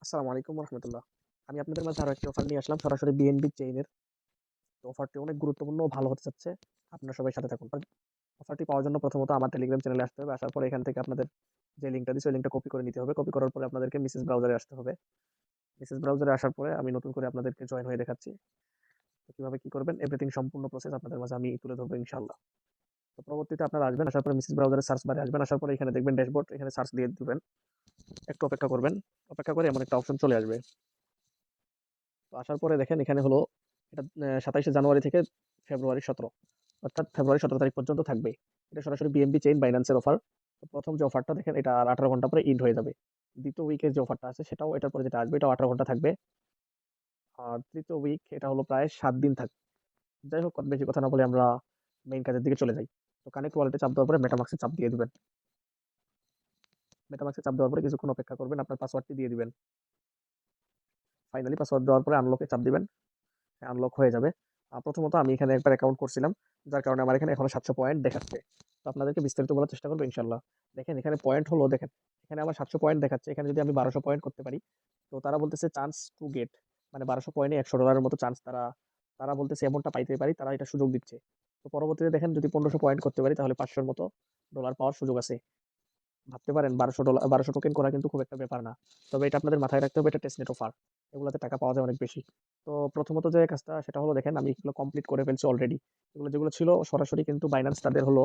আসসালামু আলাইকুম রহমতুল্লাহ। আমি আপনাদের মাঝে আরো একটি অফার নিয়ে আসলাম সরাসরি বিএনবি চেইনের। তো অফারটি অনেক গুরুত্বপূর্ণ ও ভালো হতে যাচ্ছে। আপনারা সবাই সাথে থাকুন। অফারটি পাওয়ার জন্য প্রথমত আমার টেলিগ্রাম চ্যানেলে আসতে হবে। আসার পরে এখান থেকে আপনাদের যে লিঙ্কটা দিছি ওই লিঙ্কটা কপি করে নিতে হবে। কপি করার পরে আপনাদেরকে মেসেজ ব্রাউজারে আসতে হবে। মেসেজ ব্রাউজারে আসার পরে আমি নতুন করে আপনাদেরকে জয়েন হয়ে দেখাচ্ছি। তো কিভাবে কি করবেন এভরিথিং সম্পূর্ণ প্রসেস আপনাদের মাঝে আমি তুলে ধরবো ইনশাআল্লাহ। তো পরবর্তীতে আপনারা আসবেন, আসার পরে মেসেজ ব্রাউজারে সার্চ বারে আসবেন। আসার পরে এখানে দেখবেন ড্যাশবোর্ড, এখানে সার্চ দিয়ে দিবেন। একটু অপেক্ষা করবেন। অপেক্ষা করে এমন একটা অপশন চলে আসবে। তো আসার পরে দেখেন এখানে হলো এটা ২৭শে জানুয়ারি থেকে ফেব্রুয়ারি ১৭, অর্থাৎ ফেব্রুয়ারি ১৭ তারিখ পর্যন্ত থাকবে। এটা সরাসরি বিএনবি চেইন বাইন্যান্সের অফার। তো প্রথম যে অফারটা দেখেন এটা আর ১৮ ঘন্টা পরে এন্ড হয়ে যাবে। দ্বিতীয় উইকের যে অফারটা আছে সেটাও এটার পরে যেটা আসবে এটাও ১৮ ঘন্টা থাকবে। আর তৃতীয় উইক এটা হলো প্রায় ৭ দিন থাকবে। যাই হোক বেশি কথা না বলে আমরা মেইন কাজের দিকে চলে যাই। তো কানেক্ট ওয়ালেটে চাপ দেওয়ার পরে মেটামাক্সে চাপ দিয়ে দিবেন। মেটামাক্সে চাপ দেওয়ার পরে কিছুক্ষণ অপেক্ষা করবেন, আপনার পাসওয়ার্ডটি দিয়ে দিবেন। ফাইনালি পাসওয়ার্ড দেওয়ার পরে আনলকে চাপ দিবেন। আনলক হয়ে যাবে। প্রথমত আমি এখানে একবার অ্যাকাউন্ট করছিলাম। যার কারণে আমার এখানে এখনো ৭০০ পয়েন্ট দেখাচ্ছে। তো আপনাদেরকে বিস্তারিত বলার চেষ্টা করব ইনশাআল্লাহ। দেখেন এখানে পয়েন্ট হলো দেখেন, এখানে আমার ৭০০ পয়েন্ট দেখাচ্ছে। এখানে যদি আমি ১২০০ পয়েন্ট করতে পারি, তো তারা বলতেছে চান্স টু গেট, মানে ১২০০ পয়েন্টে $১০০ মতো চান্স তারা তারা বলতেছে এমনটা পাইতে পারি, তারা এটা সুযোগ দিচ্ছে। তো পরবর্তীতে দেখেন যদি ১৫০০ পয়েন্ট করতে পারি তাহলে ৫০০ র মতো ডলার পাওয়ার সুযোগ আছে। ভাবতে পারেন $১২০০ ১২০০ টোকেন করা কিন্তু খুব একটা ব্যাপার না। তবে এটা আপনাদের মাথায় রাখতে হবে, এটা টেস্টনেট অফার। এগুলাতে টাকা পাওয়া যায় অনেক বেশি। তো প্রথমত যে কাজটা সেটা হলো দেখেন আমি এগুলো কমপ্লিট করে ফেলছি অলরেডি। এগুলো যেগুলো ছিল সরাসরি কিন্তু বাইন্যান্স তাদের হলো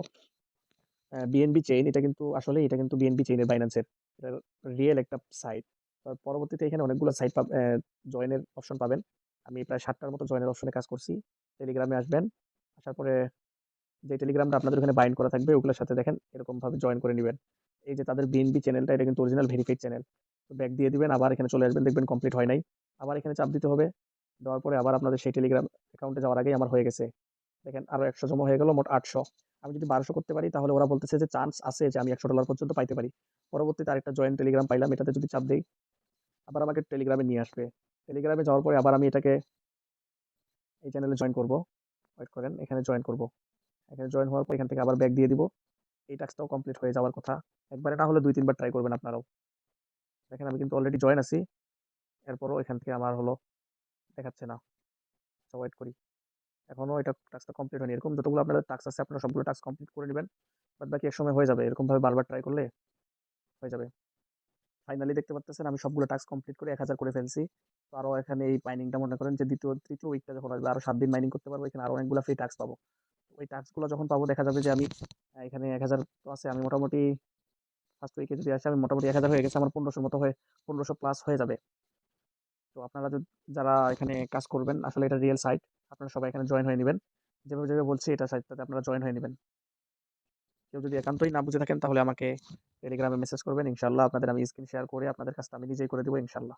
বিএনবি চেইন, এটা কিন্তু আসলে এটা কিন্তু বিএনবি চেইনের বাইন্যান্সের এটার রিয়েল একটা সাইট। পরবর্তীতে এখানে অনেকগুলো সাইট জয়েনের অপশন পাবেন। আমি প্রায় ৭টার মতো জয়েনের অপশনে কাজ করছি। টেলিগ্রামে আসবেন। আসার পরে যে টেলিগ্রামটা আপনাদের ওখানে বাইন্ড করা থাকবে ওগুলোর সাথে দেখেন এরকম ভাবে জয়েন করে নিবেন। এই যে তাদের বিএনবি চ্যানেলটা এটা কিন্তু অরিজিনাল ভেরিফাইড চ্যানেল। তো ব্যাক দিয়ে দিবেন, আবার এখানে চলে আসবেন, দেখবেন কমপ্লিট হয় নাই। আবার এখানে চাপ দিতে হবে। দেওয়ার পরে আবার আপনাদের সেই টেলিগ্রাম অ্যাকাউন্টে যাওয়ার আগেই আমার হয়ে গেছে। দেখেন আরো ১০০ জমা হয়ে গেল, মোট ৮০০। আমি যদি ১২০০ করতে পারি তাহলে ওরা বলতেছে যে চান্স আছে যে আমি $১০০ পর্যন্ত পাইতে পারি। পরবর্তীতে আরেকটা জয়েন টেলিগ্রাম পাইলাম, এটাতে যদি চাপ দেই আবার আমাকে টেলিগ্রামে নিয়ে আসবে। টেলিগ্রামে যাওয়ার পরে আবার আমি এটাকে এই চ্যানেলে জয়েন করব। ওয়েট করেন, এখানে জয়েন করব। এখানে জয়েন হওয়ার পর এখান থেকে আবার ব্যাক দিয়ে দিব। এই টাস্কটাও কমপ্লিট হয়ে যাওয়ার কথা। একবারে না হলে ২-৩ বার ট্রাই করবেন আপনারাও। দেখেন আমি কিন্তু অলরেডি জয়েন আছি। এরপরও এখান থেকে আমার হলো দেখাচ্ছে না। আচ্ছা ওয়েট করি। এখনো এটা টাস্কটা কমপ্লিট হয়নি। এরকম যতগুলো আপনাদের টাস্ক আছে আপনারা সবগুলো টাস্ক কমপ্লিট করে নিবেন। বাদবাকি একসময় হয়ে যাবে। এরকম ভাবে বারবার ট্রাই করলে হয়ে যাবে। ফাইনালি দেখতে পারতেছেন আমি সবগুলো টাস্ক কমপ্লিট করে ১০০০ করে ফেলছি। তো আরো এখানে এই মাইনিংটা মনে করেন যে তৃতীয় উইকটা যখন আসবে আরো ৭ দিন মাইনিং করতে পারবো। এখানে আরো অনেকগুলো ফ্রি টাস্ক পাবো। ওই টাস্ক গুলো যখন পাবো দেখা যাবে যে আমি এখানে ১০০০ তো আছে, আমি মোটামুটি ফার্স্ট উইকে যদি আসে আমি মোটামুটি ১০০০ হয়ে গেছে, আমার ১৫০০ মতো হয়ে ১৫০০ প্লাস হয়ে যাবে। তো আপনারা যারা এখানে কাজ করবেন আসলে এটা রিয়েল সাইট, আপনারা সবাই এখানে জয়েন হয়ে নিবেন। যেভাবে যেভাবে বলছি এটা সাইটটাতে আপনারা জয়েন হয়ে নিবেন। কেউ যদি একান্তই না বুঝে থাকেন তাহলে আমাকে টেলিগ্রামে মেসেজ করবেন, ইনশাল্লাহ আপনাদের আমি স্ক্রিন শেয়ার করে আপনাদের কাজটা আমি নিজেই করে দেবো ইনশাল্লাহ।